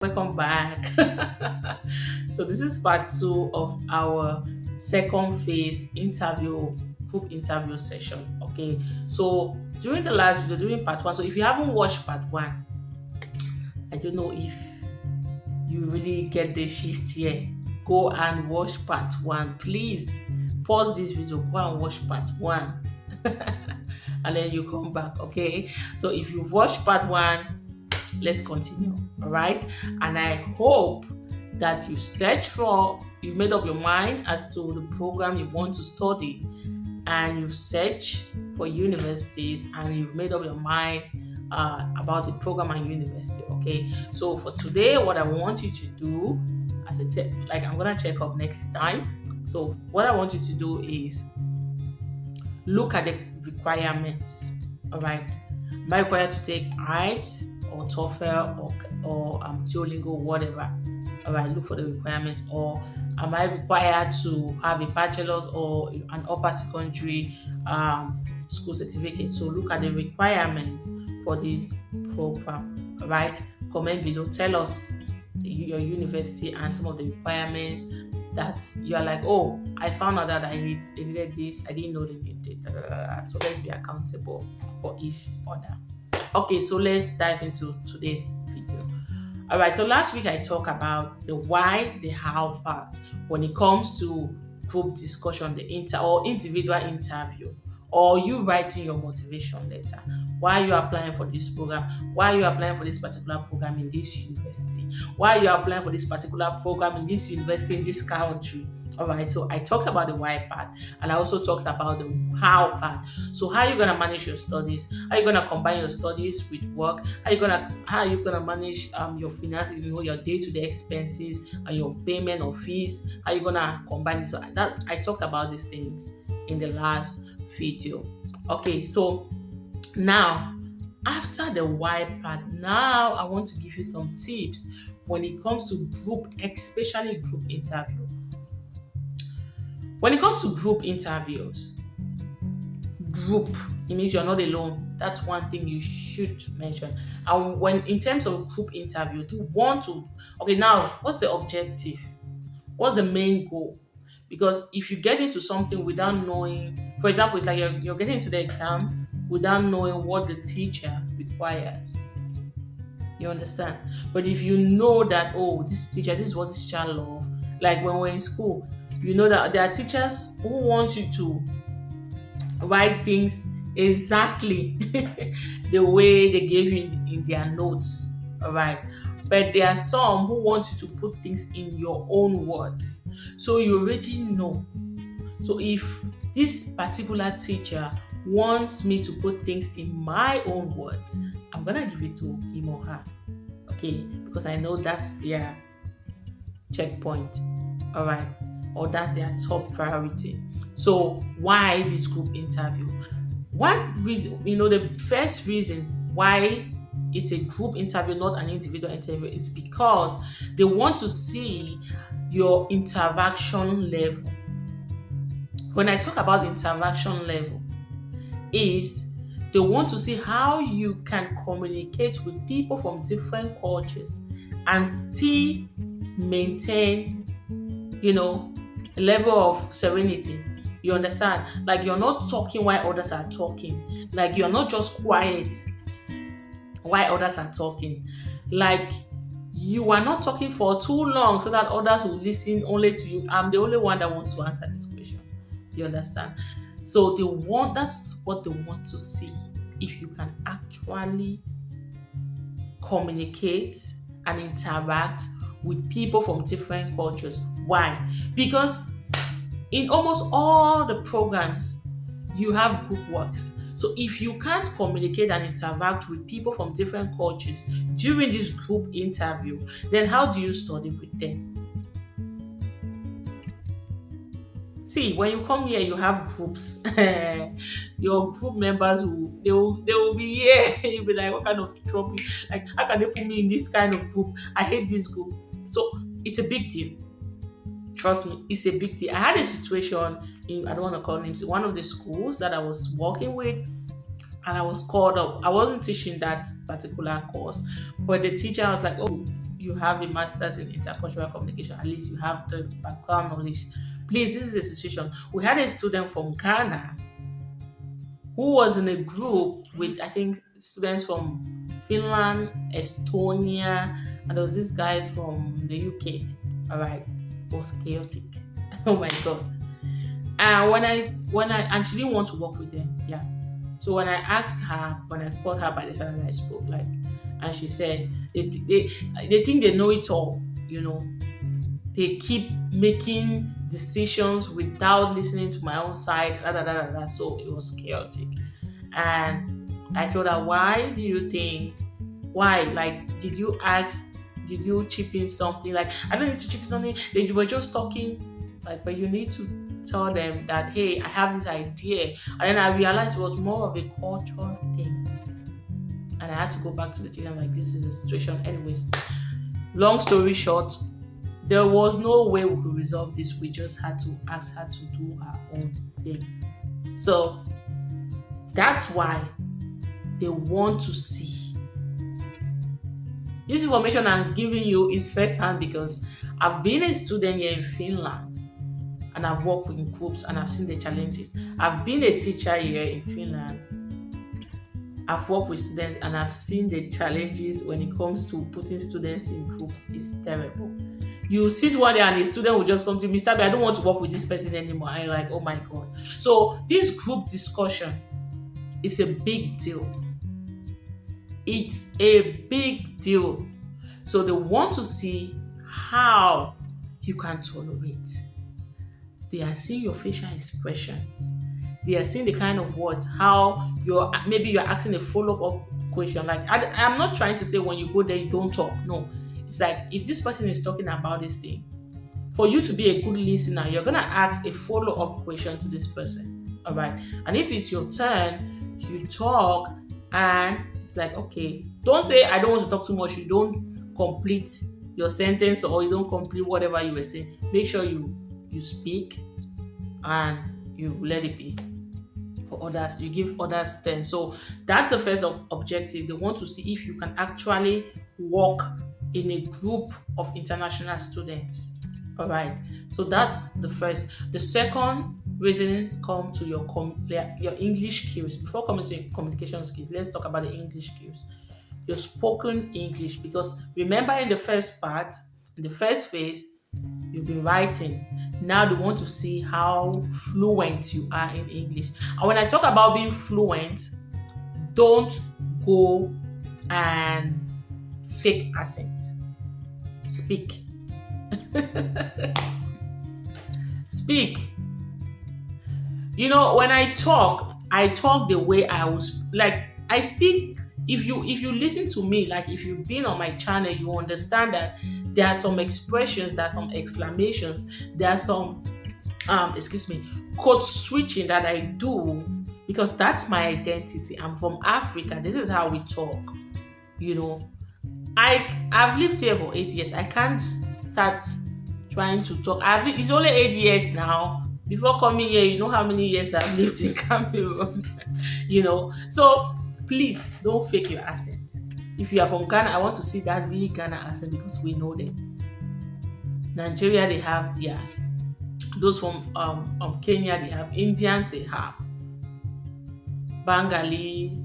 Welcome back. So this is part two of our second phase interview group interview session. Okay. So during the last video, during part one. So if you haven't watched part one, I don't know if you really get the gist here. Go and watch part one. Please pause this video, go and watch part one. And then you come back. Okay. So if you've watched part one, let's continue. All right. And I hope that you've made up your mind as to the program you want to study, and you've searched for universities, and you've made up your mind about the program and university. Okay. So for today, what I want you to do, I'm gonna check up next time. So what I want you to do is look at the requirements. All right. Am I required to take IELTS or TOEFL or Duolingo, whatever? All right, look for the requirements. Or am I required to have a bachelor's or an upper secondary school certificate? So look at the requirements for this program. All right, comment below. Tell us your university and some of the requirements that you are like, oh, I found out that they needed this. I didn't know they needed it. So let's be accountable for each other. Okay, so let's dive into today's video. All right, so last week I talked about the why, the how part when it comes to group discussion, the individual interview, or you writing your motivation letter. Why you applying for this program? Why you applying for this particular program in this university? Why you applying for this particular program in this university in this country? All right, so I talked about the why part, and I also talked about the how part. So how are you gonna manage your studies? How are you gonna combine your studies with work? How are you gonna manage your finances? Your day-to-day expenses and your payment of fees. How are you gonna combine this? So that I talked about these things in the last video. Okay, so now after the why part, now I want to give you some tips when it comes to group, especially group interview. When it comes to group interviews, it means you're not alone. That's one thing you should mention. And when in terms of group interview, now what's the objective? What's the main goal? Because if you get into something without knowing, for example, it's like you're getting into the exam without knowing what the teacher requires. You understand? But if you know that, oh, this is what this child loves, like when we're in school, you know that there are teachers who want you to write things exactly the way they gave you in their notes. All right. But there are some who want you to put things in your own words. So you already know. So if this particular teacher wants me to put things in my own words, I'm going to give it to him or her. Okay. Because I know that's their checkpoint. All right. Or that's their top priority. So why this group interview? One reason, the first reason why it's a group interview, not an individual interview, is because they want to see your interaction level. When I talk about interaction level, is they want to see how you can communicate with people from different cultures and still maintain, a level of serenity. You understand? Like you're not talking while others are talking. Like you're not just quiet while others are talking. Like you are not talking for too long so that others will listen only to you. I'm the only one that wants to answer this question. You understand? So that's what they want to see. If you can actually communicate and interact with people from different cultures. Why? Because in almost all the programs, you have group works. So if you can't communicate and interact with people from different cultures during this group interview, then how do you study with them? See, when you come here, you have groups. Your group members will be here. You'll be like, what kind of trouble? Like, how can they put me in this kind of group? I hate this group. So it's a big deal. Trust me, it's a big deal. I had a situation I don't want to call names, one of the schools that I was working with, and I was called up. I wasn't teaching that particular course, but the teacher was like, oh, you have a master's in intercultural communication, at least you have the background knowledge. Please, this is a situation. We had a student from Ghana who was in a group with, I think, students from Finland, Estonia, and there was this guy from the UK. All right, it was chaotic. Oh my god! And when I and she didn't want to work with them, yeah. So when I asked her, when I called her by the time I spoke, like, and she said they think they know it all, you know. They keep making decisions without listening to my own side, da, da, da, da, da. So it was chaotic. And I told her, why do you think? Why? Like, did you ask? Did you chip in something? Like, I don't need to chip in something. They were just talking. Like, but you need to tell them that, hey, I have this idea. And then I realized it was more of a cultural thing. And I had to go back to the teacher. I'm like, this is the situation. Anyways, long story short, there was no way we could resolve this. We just had to ask her to do her own thing. So that's why they want to see. This information I'm giving you is firsthand because I've been a student here in Finland and I've worked with groups and I've seen the challenges. I've been a teacher here in Finland. I've worked with students and I've seen the challenges when it comes to putting students in groups. It's terrible. You sit one day and a student will just come to you, Mr. B, I don't want to work with this person anymore. And you're like, oh my God. So this group discussion is a big deal. It's a big deal. So they want to see how you can tolerate. They are seeing your facial expressions. They are seeing the kind of words, how you're asking a follow-up question. Like, I'm not trying to say when you go there, you don't talk. No. It's like, if this person is talking about this thing, for you to be a good listener, you're going to ask a follow-up question to this person. All right. And if it's your turn, you talk and it's like, okay, don't say, I don't want to talk too much. You don't complete your sentence or you don't complete whatever you were saying. Make sure you speak and you let it be. For others, you give others 10. So that's the first objective. They want to see if you can actually work in a group of international students. All right. So that's the first. The second reason come to your English skills. Before coming to your communication skills, let's talk about the English skills. Your spoken English, because remember in the first part, in the first phase, you've been writing. Now they want to see how fluent you are in English. And when I talk about being fluent, don't go and fake accent. Speak. Speak. You know, when I talk the way I was, like, I speak. If you listen to me, like if you've been on my channel, you understand that there are some expressions, there are some exclamations, there are some code switching that I do because that's my identity. I'm from Africa. This is how we talk. You know, I've lived here for 8 years. I can't start trying to talk. It's only 8 years now. Before coming here, you know how many years I've lived in Cameroon. You know, so please don't fake your accent. If you are from Ghana, I want to see that really Ghana accent because we know them. Nigeria, they have theirs. Those from Kenya, they have. Indians, they have. Bengali,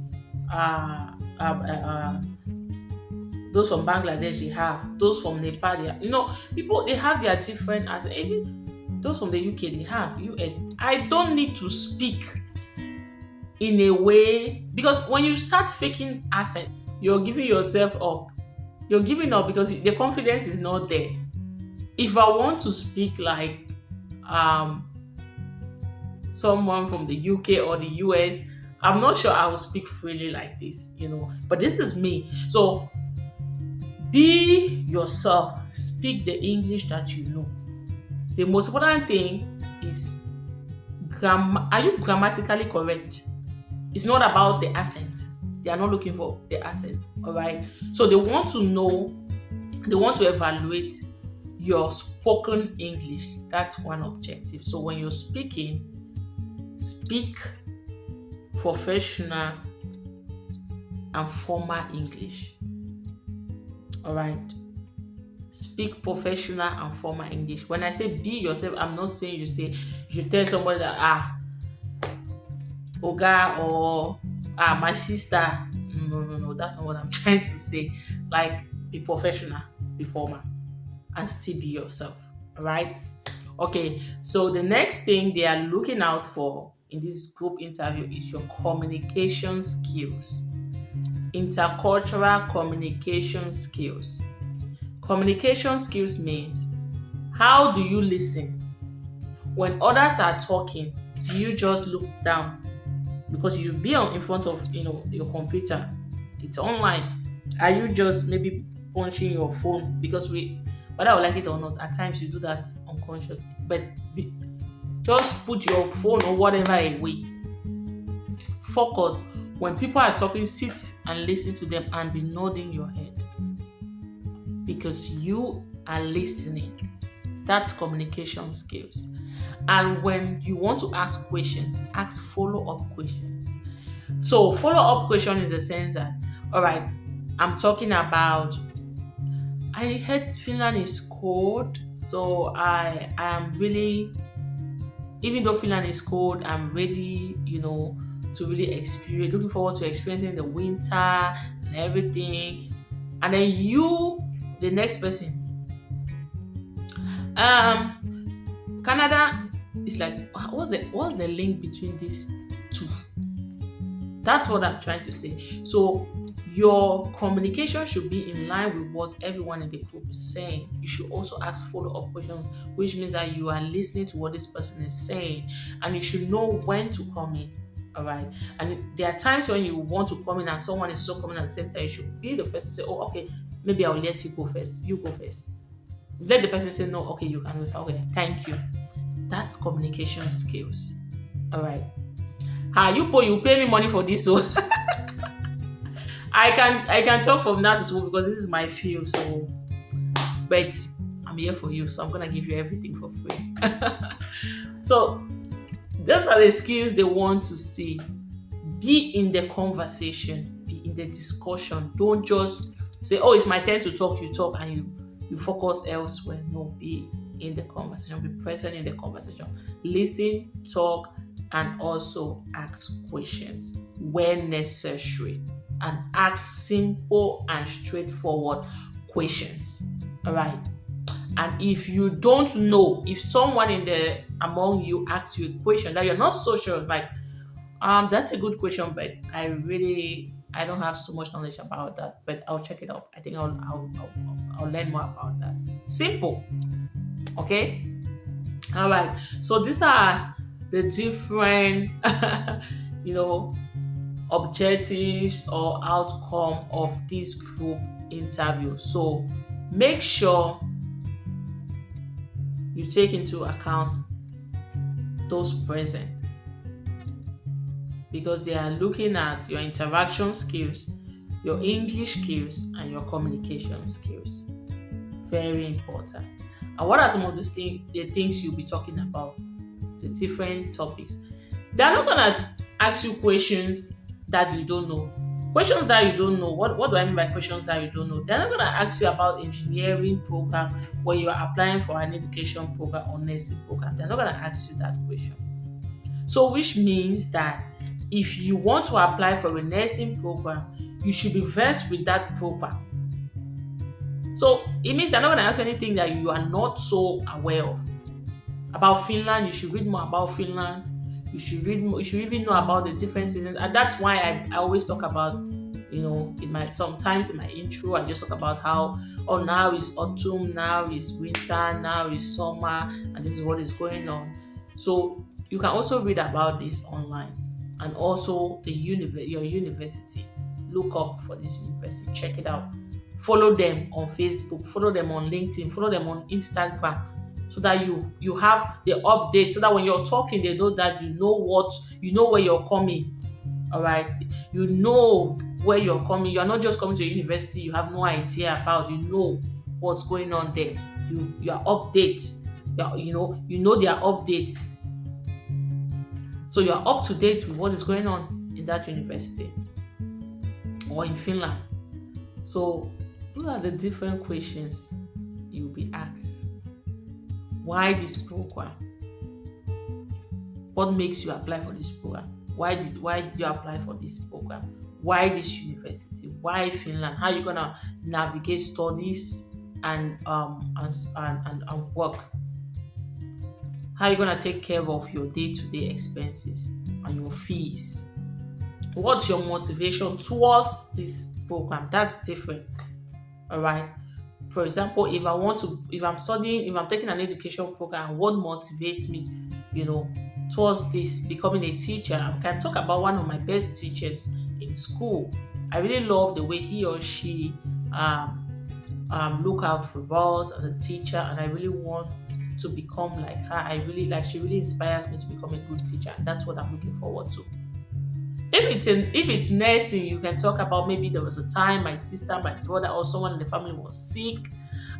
those from Bangladesh, they have. Those from Nepal, they have. You know, people, they have their different accents. Even those from the UK, they have. US. I don't need to speak in a way, because when you start faking accent, you're giving yourself up. You're giving up because the confidence is not there. If I want to speak like someone from the UK or the US, I'm not sure I will speak freely like this, you know. But this is me. So be yourself. Speak the English that you know. The most important thing is are you grammatically correct? It's not about the accent. They are not looking for the accent. All right. So they want to know, they want to evaluate your spoken English. That's one objective. So when you're speaking, speak professional and formal English. All right. speak professional and formal English. When I say be yourself, I'm not saying you tell somebody that Oga or my sister. No, no, no, that's not what I'm trying to say. Like, be professional, be formal, and still be yourself. All right. Okay. So the next thing they are looking out for in this group interview is your communication skills. Intercultural communication skills. Communication skills means, how do you listen? When others are talking, do you just look down? Because you'll be in front of your computer, it's online. Are you just maybe punching your phone? Because whether I like it or not, at times you do that unconsciously. But just put your phone or whatever away. Focus. When people are talking, sit and listen to them and be nodding your head, because you are listening. That's communication skills. And when you want to ask questions, ask follow-up questions. So follow-up question is the sense that, all right, I'm talking about, I heard Finland is cold, so I am really, even though Finland is cold, I'm ready, to really experience, looking forward to experiencing the winter and everything. And then the next person, Canada is like, what's the link between these two? That's what I'm trying to say. So your communication should be in line with what everyone in the group is saying. You should also ask follow-up questions, which means that you are listening to what this person is saying, and you should know when to come in. All right. And there are times when you want to come in and someone is also coming at the same time. You should be the first to say, oh, okay, maybe I'll let you go first. You go first. Let the person say, no, okay, you can. Okay, thank you. That's communication skills. All right. You pay me money for this, so I can talk from now to tomorrow because this is my field. So, but I'm here for you, so I'm gonna give you everything for free. So those are the skills they want to see. Be in the conversation, be in the discussion. Don't just say, oh, it's my turn to talk, you talk, and you focus elsewhere. No, be in the conversation, be present in the conversation. Listen, talk, and also ask questions when necessary. And ask simple and straightforward questions. All right. And if you don't know, if someone among you asks you a question that you're not so sure, it's like, that's a good question, but I don't have so much knowledge about that, but I'll check it out. I think I'll learn more about that. Simple. Okay. All right. So these are the different, objectives or outcome of this group interview. So make sure you take into account those present, because they are looking at your interaction skills, your English skills, and your communication skills. Very important. And what are some of the things you'll be talking about? The different topics. They're not gonna ask you questions that you don't know. Questions that you don't know. What do I mean by questions that you don't know? They're not gonna ask you about engineering program when you are applying for an education program or nursing program. They're not gonna ask you that question. So which means that if you want to apply for a nursing program, you should be versed with that program. So it means they're not going to ask you anything that you are not so aware of. About Finland, you should read more about Finland. You should read more, you should even know about the different seasons. And that's why I always talk about, sometimes in my intro, I just talk about how, now is autumn, now is winter, now is summer, and this is what is going on. So you can also read about this online. And also your university. Look up for this university, check it out. Follow them on Facebook, follow them on LinkedIn, follow them on Instagram, so that you have the updates, so that when you're talking, they know that you know where you're coming. All right, you know where you're coming. You're not just coming to a university you have no idea about. You know what's going on there. Your updates. You know their updates. So you're up to date with what is going on in that university or in Finland. So those are the different questions you'll Why this program? What makes you apply for this program? Why did you apply for this program? Why this university? Why Finland? How are you gonna navigate studies and work? How are you gonna take care of your day-to-day expenses and your fees? What's your motivation towards this program? That's different. All right. For example, if I'm taking an education program, what motivates me, towards this becoming a teacher? I can talk about one of my best teachers in school. I really love the way he or she look out for us as a teacher, and I really want to become like her. She really inspires me to become a good teacher, and that's what I'm looking forward to. If it's nursing, you can talk about maybe there was a time my sister, my brother, or someone in the family was sick,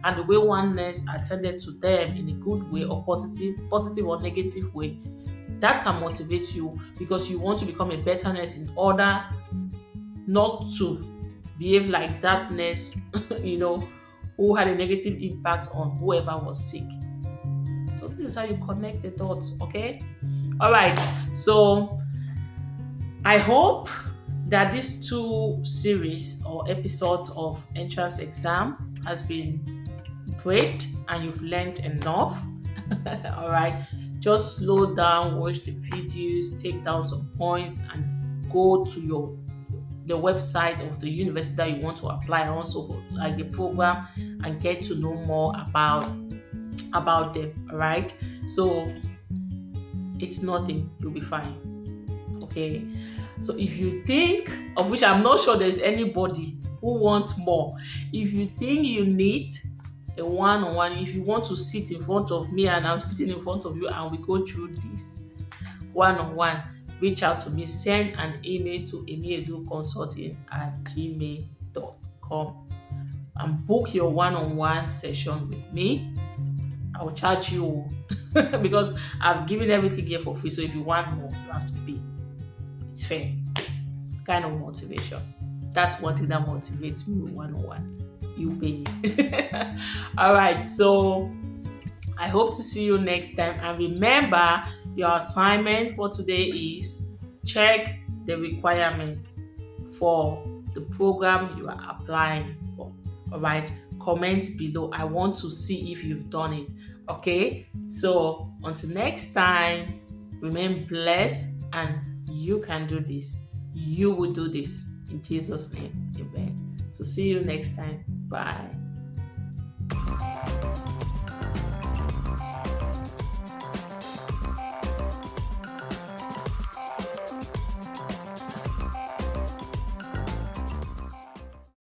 and the way one nurse attended to them in a good way or positive or negative way, that can motivate you because you want to become a better nurse in order not to behave like that nurse, who had a negative impact on whoever was sick. So this is how you connect the dots, okay? All right. So I hope that these 2 series or episodes of entrance exam has been great and you've learned enough. All right. Just slow down, watch the videos, take down some points, and go to the website of the university that you want to apply, also like the program, and get to know more about them. All right. So it's nothing. You'll be fine. Okay. So if you think, of which I'm not sure there's anybody who wants more, if you think you need a one-on-one, if you want to sit in front of me and I'm sitting in front of you and we go through this one-on-one, reach out to me, send an email to emieduconsulting@gmail.com and book your one-on-one session with me. I'll charge you because I've given everything here for free. So if you want more, you have to pay. It's fair. It's kind of motivation. That's one thing that motivates me with one-on-one. You pay. All right. So I hope to see you next time. And remember, your assignment for today is check the requirement for the program you are applying for. All right. Comment below. I want to see if you've done it. Okay. So until next time, remain blessed, and you can do this. You will do this. In Jesus' name. Amen. So see you next time. Bye.